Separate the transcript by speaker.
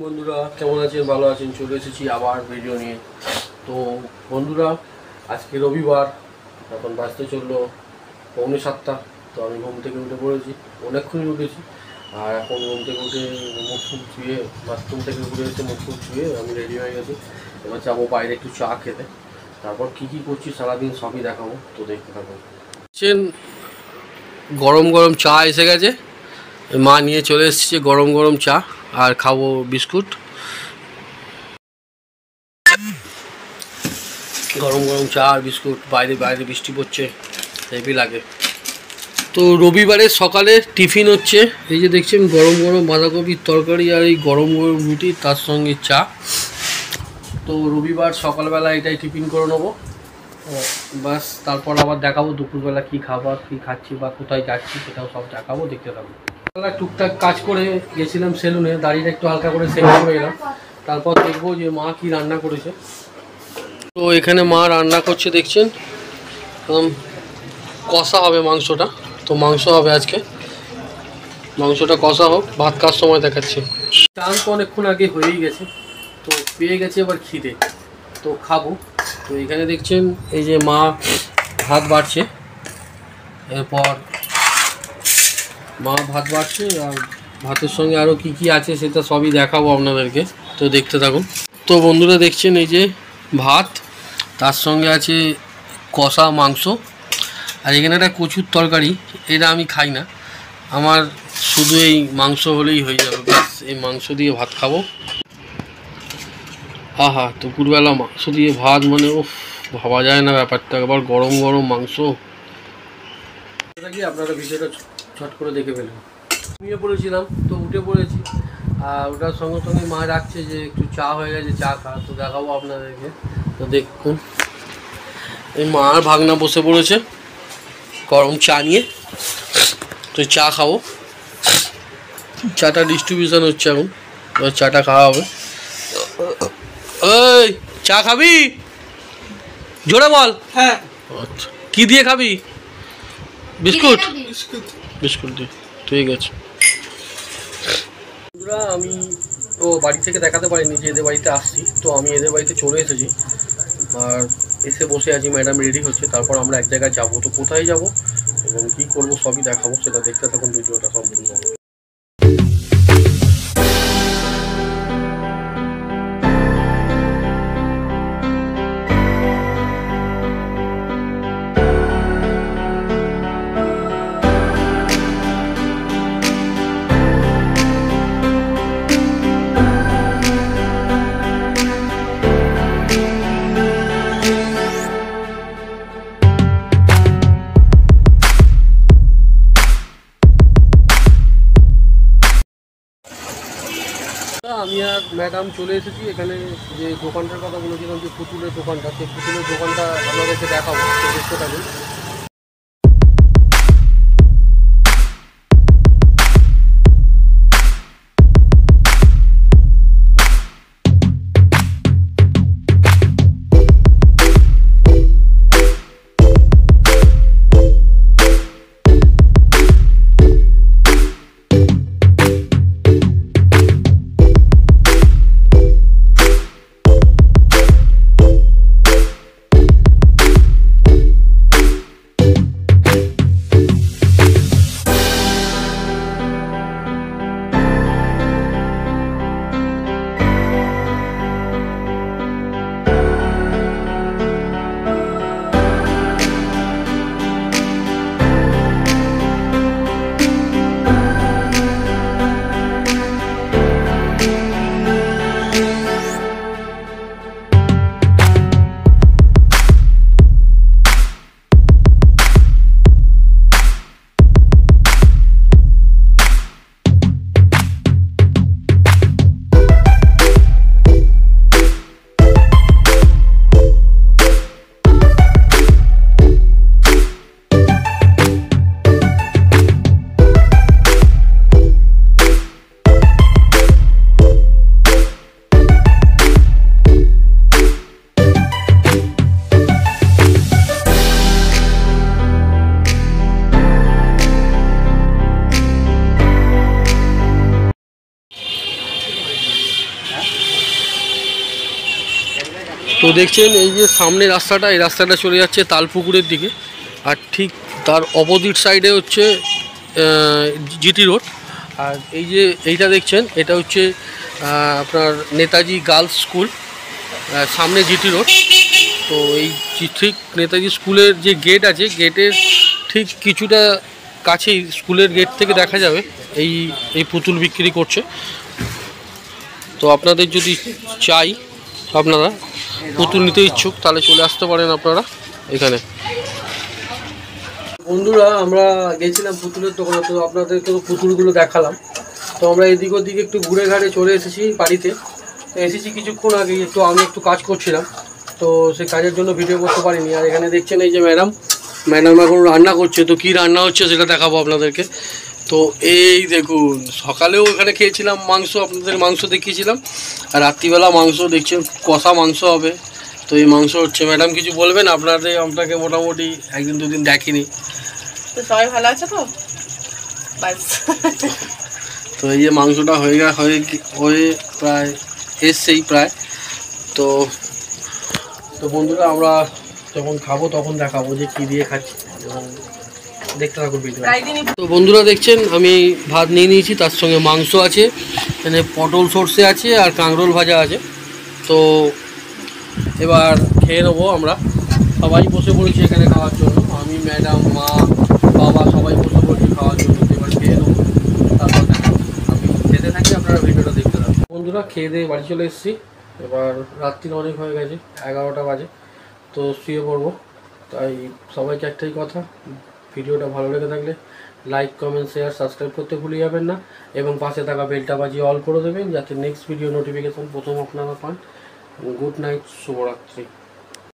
Speaker 1: বন্ধুরা কেমন আছেন? ভালো আছেন? চলে এসেছি আবার ভিডিও নিয়ে। তো বন্ধুরা আজকে রবিবার, এখন বাজতে চললো 6:45। তো আমি ঘুম থেকে উঠে পড়েছি, অনেকক্ষণই উঠেছি। আর এখন ঘুম থেকে উঠে মুখ ফুক ছুঁয়ে, বাথরুম থেকে ঘুরে এসে মুখ ফুক ছুঁয়ে আমি রেডি হয়ে গেছি। এবার যাবো বাইরে একটু চা খেতে, তারপর কী কী করছি সারাদিন সবই দেখাবো। তো দেখতে থাকুন। গরম গরম চা এসে গেছে, মা নিয়ে চলে এসেছে গরম গরম চা, আর খাবো বিস্কুট। গরম গরম চা আর বিস্কুট, বাইরে বাইরে বৃষ্টি পড়ছে, হেভি লাগে। তো রবিবারের সকালে টিফিন হচ্ছে, এই যে দেখছেন গরম গরম বাঁধাকপির তরকারি আর এই গরম গরম রুটি, তার সঙ্গে চা। তো রবিবার সকালবেলা এটাই টিফিন করে নেবো, বাস। তারপর আবার দেখাবো দুপুরবেলা কী খাবার, কী খাচ্ছি বা কোথায় যাচ্ছি, সেটাও সব দেখাবো, দেখতে থাকবো। টুকটাক কাজ করে গেছিলাম সেলুনে, দাড়িটা একটু হালকা করে সেভ করে এলাম। তারপর দেখবো যে মা কি রান্না করেছে। তো এখানে মা রান্না করছে দেখছেন, কষা হবে মাংসটা। তো মাংস হবে আজকে, মাংসটা কষা হোক, ভাত খাওয়ার সময় দেখাচ্ছি। চান তো অনেকক্ষণ আগে হয়েই গেছে, তো পেয়ে গেছে এবার খিদে, তো খাবো। তো এখানে দেখছেন এই যে মা ভাত বাড়ছে, এরপর মা ভাত বাড়ছে, আর ভাতের সঙ্গে আরও কি কি আছে সেটা সবই দেখাবো আপনাদেরকে, তো দেখতে থাকুন। তো বন্ধুরা দেখছেন এই যে ভাত, তার সঙ্গে আছে কষা মাংস, আর এখানে একটা কচুর তরকারি। এটা আমি খাই না, আমার শুধু এই মাংস হলেই হয়ে যাবে, ব্যাস। এই মাংস দিয়ে ভাত খাবো। আহা, দুপুরবেলা মাংস দিয়ে ভাত, মানে ও ভাবা যায় না ব্যাপারটা। আবার গরম গরম মাংস, আপনারা ভিডিওটা ছট করে দেখে ফেলুন। ঘুমিয়ে পড়েছিলাম, তো উঠে পড়েছি, আর ওটার সঙ্গে সঙ্গে মা রাখছে যে একটু চা হয়ে গেছে, চা খা। তো দেখাবো আপনাদেরকে, তো দেখুন এই মা আর ভাগনা বসে পড়েছে গরম চা নিয়ে, তো চা খাবো। চাটা ডিস্ট্রিবিউশন হচ্ছে এখন, এবার চাটা খাওয়া হবে। ওই চা খাবি? জোরে বল।
Speaker 2: হ্যাঁ।
Speaker 1: আচ্ছা, কি দিয়ে খাবি? বিস্কুট? বিস্কুট দিয়ে, ঠিক আছে। বন্ধুরা আমি তো বাড়ি থেকে দেখাতে পারিনি যে এদের বাড়িতে আসছি, তো আমি এদের বাড়িতে চলে এসেছি, আর এসে বসে আছি। ম্যাডাম রেডি হচ্ছে, তারপর আমরা এক জায়গায় যাবো। তো কোথায় যাব এবং কী করবো সবই দেখাবো, সেটা দেখতে থাকুন ভিডিওটা সম্পূর্ণ। আমি আর ম্যাডাম চলে এসেছি এখানে, যে দোকানটার কথা বলেছিলাম, যে পুতুলের দোকানটা, সেই পুতুলের দোকানটা আপনাদেরকে দেখাবো, দেখতে থাকুন। তো দেখছেন এই যে সামনে রাস্তাটা, এই রাস্তাটা চলে যাচ্ছে তালপুকুরের দিকে, আর ঠিক তার অপোজিট সাইডে হচ্ছে জিটি রোড। আর এই যে এইটা দেখছেন এটা হচ্ছে আপনার নেতাজি গার্লস স্কুল, সামনে জিটি রোড। তো এই ঠিক নেতাজি স্কুলের যে গেট আছে, গেটের ঠিক কিছুটা কাছেই স্কুলের গেট থেকে দেখা যাবে এই এই পুতুল বিক্রি করছে। তো আপনাদের যদি চাই, আপনারা পুতুল নিতে ইচ্ছুক, তাহলে চলে আসতে পারেন আপনারা এখানে। বন্ধুরা আমরা গেছিলাম পুতুলের দোকানে, তো আপনাদেরকে তো পুতুলগুলো দেখালাম। তো আমরা এদিক ওদিকে একটু ঘুরে ঘাড়ে চলে এসেছি বাড়িতে। এসেছি কিছুক্ষণ আগে, আমি একটু কাজ করছিলাম, তো সেই কাজের জন্য ভিডিও করতে পারিনি। আর এখানে দেখছেন এই যে ম্যাডাম এখন রান্না করছে। তো কী রান্না হচ্ছে সেটা দেখাবো আপনাদেরকে। তো এই দেখুন, সকালেও এখানে খেয়েছিলাম মাংস, আপনাদের মাংস দেখিয়েছিলাম, আর রাত্রিবেলা মাংস দেখছেন, কষা মাংস হবে। তো এই মাংস হচ্ছে। ম্যাডাম কিছু বলবেন? আপনাকে মোটামুটি একদিন দুদিন দেখিনি,
Speaker 2: তো সবাই ভালো আছে তো? বাস।
Speaker 1: তো এই যে মাংসটা হয়ে প্রায় এসছেই প্রায়। তো বন্ধুরা আমরা যখন খাবো তখন দেখাবো যে কী দিয়ে খাচ্ছি, এবং দেখতে থাকুন ভিডিও। তো বন্ধুরা দেখছেন আমি ভাত নিয়ে নিয়েছি, তার সঙ্গে মাংস আছে, এখানে পটল সর্ষে আছে, আর কাঁকরোল ভাজা আছে। তো এবার খেয়ে নেবো। আমরা সবাই বসে পড়েছি এখানে খাওয়ার জন্য, আমি, ম্যাডাম, মা, বাবা সবাই বসে পড়েছি খাওয়ার জন্য। এবার খেয়ে নেবো, তারপর আমি খেতে থাকি, আপনারা ভিডিওটা দেখতে থাকুন। বন্ধুরা খেয়ে দিয়ে বাড়ি চলে এসেছি। এবার রাত্রি অনেক হয়ে গেছে, 11টা বাজে, তো শুয়ে পড়বো। তাই সবাইকে একটাই কথা, ভিডিওটা ভালো লেগে থাকলে লাইক, কমেন্ট, শেয়ার, সাবস্ক্রাইব করতে ভুলে যাবেন না, এবং পাশে থাকা বেলটা বাজিয়ে অল করে দেবেন, যাতে নেক্সট ভিডিও নোটিফিকেশান প্রথম আপনারা পান। গুড নাইট, শুভরাত্রি।